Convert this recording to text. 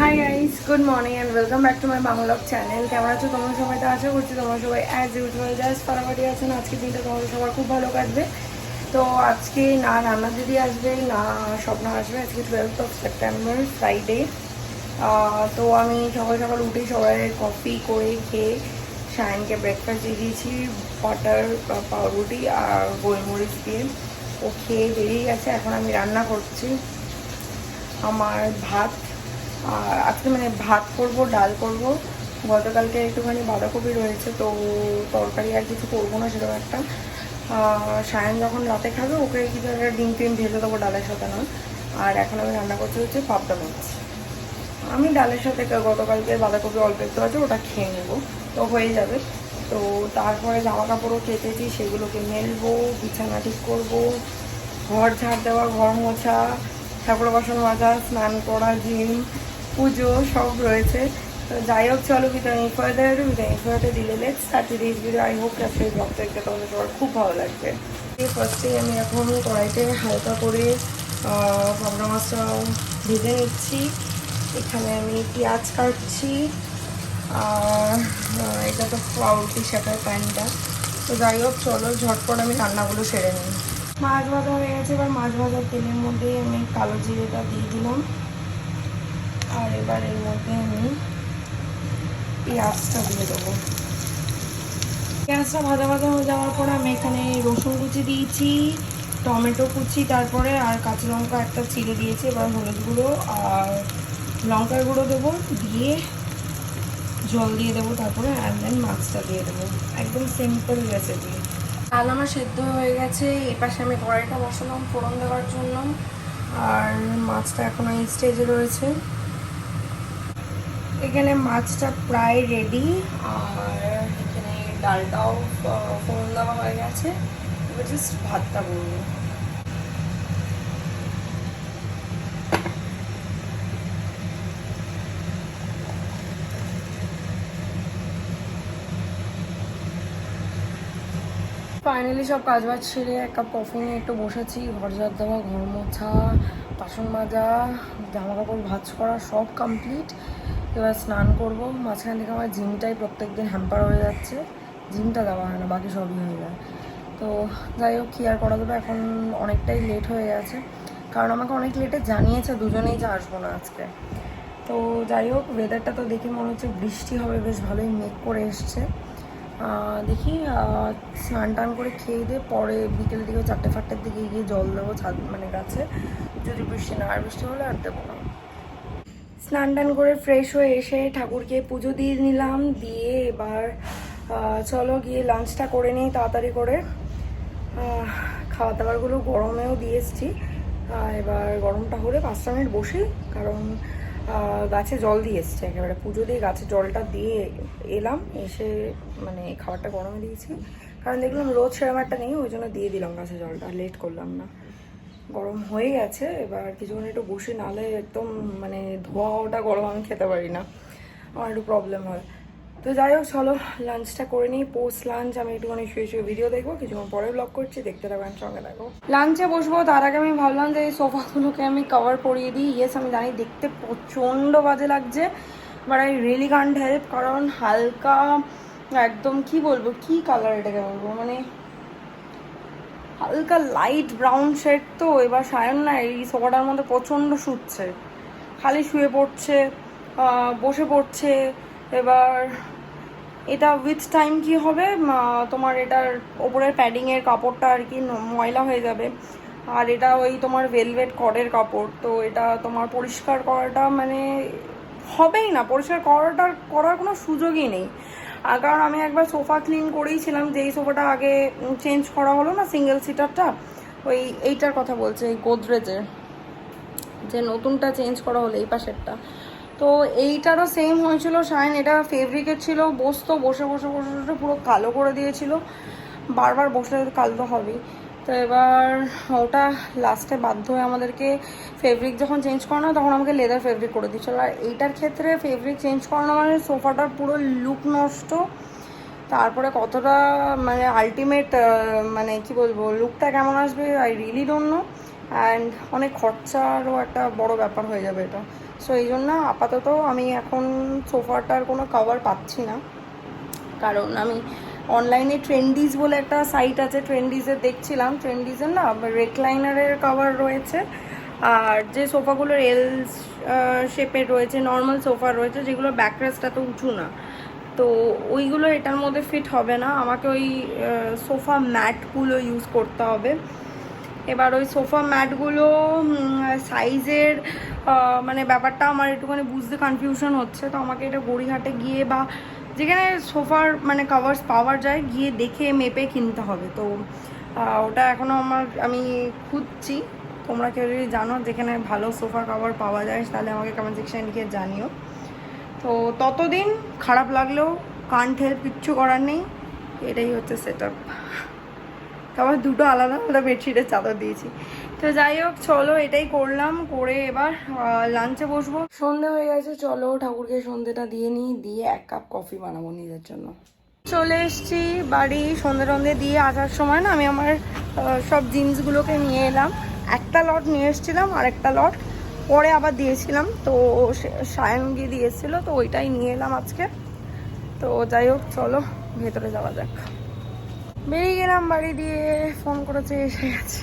Hi guys, good morning and welcome back to my Bangla channel. কেমন আছো তোমরা সবাই? তো আশা করছি তোমরা সবাই অ্যাজ ইউজুয়াল জাস্ট ফাটাফাটি আছো। আজকে দিনটা তোমাদের সবার খুব ভালো কাটবে। তো আজকে না রান্না দিদি আসবে, না স্বপ্ন আসবে। আজকে 12th সেপ্টেম্বর ফ্রাইডে। তো আমি সকাল সকাল উঠেই সবাই কফি করে খেয়ে সায়নকে ব্রেকফাস্ট দিয়ে দিয়েছি, বাটার পাউরুটি আর গোলমরিচ দিয়ে। ও খেয়ে বেরিয়ে গেছে। এখন আমি রান্না করছি আমার ভাত। আর আজকে ভাত করব, ডাল করব। গতকালকে একটুখানি বাঁধাকপি রয়েছে, তো তরকারি আর কিছু করবো না সেরকম একটা। সায়ন যখন রাতে খাবে ওকে কিছু একটা ডিম টিম ভেজে দেবো ডালের সাথে না। আর এখন আমি রান্না করতে হচ্ছে পাবদা মাছ। আমি ডালের সাথে গতকালকে বাঁধাকপি অল্প একটু আছে, ওটা খেয়ে নেবো, তো হয়ে যাবে। তো তারপরে জামা কাপড়ও কেটেছি, সেগুলোকে মেলবো, বিছানা ঠিক করবো, ঘর ঝাড় দেওয়া, ঘর মোছা, ঠাকুর বাসন মাজা, স্নান করা, জিম, পুজো সব রয়েছে। তো যাই হোক, চলো ভিতরে দিলে let's start this video. I hope আজকে ব্লগটা দেখতে তোমাদের সবার খুব ভালো লাগবে। ফার্স্টে আমি এখন কড়াইতে হালকা করে পাবদা মাছটা ভেজে নিচ্ছি। এখানে আমি পেঁয়াজ কাটছি, আর এটা তো পাউরুটি শেখার প্যানটা। তো যাই হোক, চলো ঝটপট আমি রান্নাগুলো সেরে নিই। মাছ ভাজা হয়ে গেছে, এবার মাছ ভাজার তেলের মধ্যে আমি কালো জিরেটা দিয়ে দিলাম। আর এবার এর মধ্যে আমি পেঁয়াজটা দিয়ে দেবো। পেঁয়াজটা ভাজা ভাজা হয়ে যাওয়ার পরে আমি এখানে রসুন কুচি দিয়েছি, টমেটো কুচি, তারপরে আর কাঁচা লঙ্কা একটা চিড়ে দিয়েছি। এবার হলুদ গুঁড়ো আর লঙ্কার গুঁড়ো দেবো, দিয়ে জল দিয়ে দেবো, তারপরে অ্যান্ড দেন মাছটা দিয়ে দেবো। একদম সিম্পল রেসিপি। ডাল আমার সেদ্ধ হয়ে গেছে। এই পাশে আমি কড়াইটা বসালাম ফোড়ন দেওয়ার জন্য, আর মাছটা এখন এই স্টেজে রয়েছে। এখানে মাছটা প্রায় রেডি, আর এখানে ডালটাও ফোড়ন দেওয়া হয়ে গেছে। এবার জাস্ট ভাতটা বলবো। ফাইনালি সব কাজবাজ সেরে এক কাপ কফি নিয়ে একটু বসেছি। ঘর ঝাড় দেওয়া, ঘর মোছা, বাসন মাজা, জামা কাপড় ভাঁজ করা সব কমপ্লিট। এবার স্নান করবো। মাঝখান থেকে আমার জিমটাই প্রত্যেক দিন হ্যাম্পার হয়ে যাচ্ছে। জিমটা দেওয়া হয় না, বাকি সবই হয়ে যায়। তো যাই হোক, কী আর করা যাবে। এখন অনেকটাই লেট হয়ে গেছে, কারণ আমাকে অনেক লেটে জানিয়েছে দুজনেই যে আসবো না আজকে। তো যাই হোক, ওয়েদারটা তো দেখে মনে হচ্ছে বৃষ্টি হবে, বেশ ভালোই মেঘ করে এসছে। দেখি স্নান টান করে খেয়ে দিয়ে পরে বিকেল দিকে 4-5টার দিকে গিয়ে জল দেবো ছাদ গাছে। যদি বৃষ্টি না, আর বৃষ্টি হলে আর দেবো না। স্নান টান করে ফ্রেশ হয়ে এসে ঠাকুরকে পুজো দিয়ে নিলাম, দিয়ে এবার চলো গিয়ে লাঞ্চটা করে নিই তাড়াতাড়ি করে। খাওয়া দাওয়ারগুলো গরমেও দিয়ে এসছি। এবার গরমটা হলে 5টা মিনিট বসি, কারণ গাছে জল দিয়ে এসছে। একেবারে পুজো দিয়ে গাছে জলটা দিয়ে এলাম, এসে খাবারটা গরমে দিয়েছি, কারণ দেখলাম রোদ সেরকম একটা নেই, ওই জন্য দিয়ে দিলাম গাছে জলটা, লেট করলাম না। গরম হয়ে গেছে, এবার কিছুক্ষণ একটু বসে, নাহলে একদম ধোয়া ওটা গরম আমি খেতে পারি না, আমার একটু প্রবলেম হয়। তো যাই হোক, চলো লাঞ্চটা করে নিই। পোস্ট লাঞ্চ আমি একটুখানি শুয়ে শুয়ে ভিডিও দেখবো, কিছুক্ষণ পরে ব্লগ করছি, দেখতে থাকবেন, সঙ্গে দেখো। লাঞ্চে বসবো তার আগে আমি ভাবলাম যে এই সোফাগুলোকে আমি কভার পরিয়ে দিই। ইয়েস, আমি জানি দেখতে প্রচণ্ড বাজে লাগছে, but I really can't help, কারণ হালকা একদম কি বলবো, কি কালার এটাকে বলবো, হালকা লাইট ব্রাউন শেড। তো এবার সায়ন না এই সোফাটার মধ্যে প্রচণ্ড শুচ্ছে, খালি শুয়ে পড়ছে, বসে পড়ছে। এবার এটা উইথ টাইম কি হবে, তোমার এটার ওপরের প্যাডিংয়ের কাপড়টা আর কি ময়লা হয়ে যাবে। আর এটা ওই তোমার ভেলভেট কটের কাপড়, তো এটা তোমার পরিষ্কার করাটা হবেই না, পরিষ্কার করার কোনো সুযোগই নেই। কারণ আমি একবার সোফা ক্লিন করেইছিলাম, যেই সোফাটা আগে চেঞ্জ করা হলো না, সিঙ্গেল সিটারটা, এইটার কথা বলছে, এই গোদরেজের যে নতুনটা চেঞ্জ করা হলো, এই পাশেরটা। তো এইটারও সেম হয়েছিল। শাইন এটা ফেব্রিকের ছিল, বসতো, বসে বসে বসে বসে পুরো কালো করে দিয়েছিল। বারবার বসলে কালো তো হবেই। তো এবার ওটা লাস্টে বাধ্য হয়ে আমাদেরকে ফেব্রিক যখন চেঞ্জ করানো, তখন আমাকে লেদার ফেব্রিক করে দিচ্ছিল। আর এইটার ক্ষেত্রে ফেব্রিক চেঞ্জ করানো সোফাটার পুরো লুক নষ্ট। তারপরে কতটা আলটিমেট কি বলবো, লুকটা কেমন আসবে I really don't know. And অনেক খরচারও একটা বড় ব্যাপার হয়ে যাবে এটা। সো এই জন্য আপাতত আমি এখন সোফাটার কোনো কভার পাচ্ছি না, কারণ আমি অনলাইনে ট্রেন্ডিজ বলে একটা সাইট আছে, ট্রেন্ডিজে দেখছিলাম, ট্রেন্ডিজের না রেকলাইনারের কভার রয়েছে, আর যে সোফাগুলোর এল শেপের রয়েছে, নর্মাল সোফা রয়েছে যেগুলোর ব্যাকরেস্ট এত উঁচু না, তো ওইগুলো এটার মধ্যে ফিট হবে না, আমাকে ওই সোফা ম্যাটগুলো ইউজ করতে হবে। এবার ওই সোফা ম্যাটগুলো সাইজের মানে ব্যাপারটা আমার একটুখানি বুঝতে কনফিউশন হচ্ছে, তো আমাকে এটা গড়িহাটে গিয়ে বা যেখানে সোফার মানে কভার্স পাওয়া যায় গিয়ে দেখে মেপে কিনতে হবে। তো ওটা এখনও আমি খুঁজছি। তোমরা কেউ যদি জানো যেখানে ভালো সোফা কভার পাওয়া যায় তাহলে আমাকে কমেন্ট সেকশানে লিখে জানিও। তো ততদিন খারাপ লাগলেও কান্ট হেল্প, কিচ্ছু করার নেই, এটাই হচ্ছে সেট আপ। তারপর দুটো আলাদা আলাদা বেডশিটের চাদর দিয়েছি। তো যাই হোক, চলো এটাই করলাম, করে এবার লাঞ্চে বসবো। সন্ধে হয়ে গেছে, চলো ঠাকুরকে সন্ধেটা দিয়ে নিই, দিয়ে 1 কাপ কফি বানাবো নিজের জন্য। চলে এসছি বাড়ি, সন্ধে টন্ধে দিয়ে আসার সময় না আমি আমার সব জিন্সগুলোকে নিয়ে এলাম। একটা লট নিয়ে এসেছিলাম, আর একটা লট পরে আবার দিয়েছিলাম, তো সায়ন গিয়ে দিয়ে এসেছিলো, তো ওইটাই নিয়ে এলাম আজকে। তো যাই হোক, চলো ভেতরে যাওয়া যাক। বেরিয়ে গেলাম বাড়ি দিয়ে, ফোন করেছে, এসে গেছে।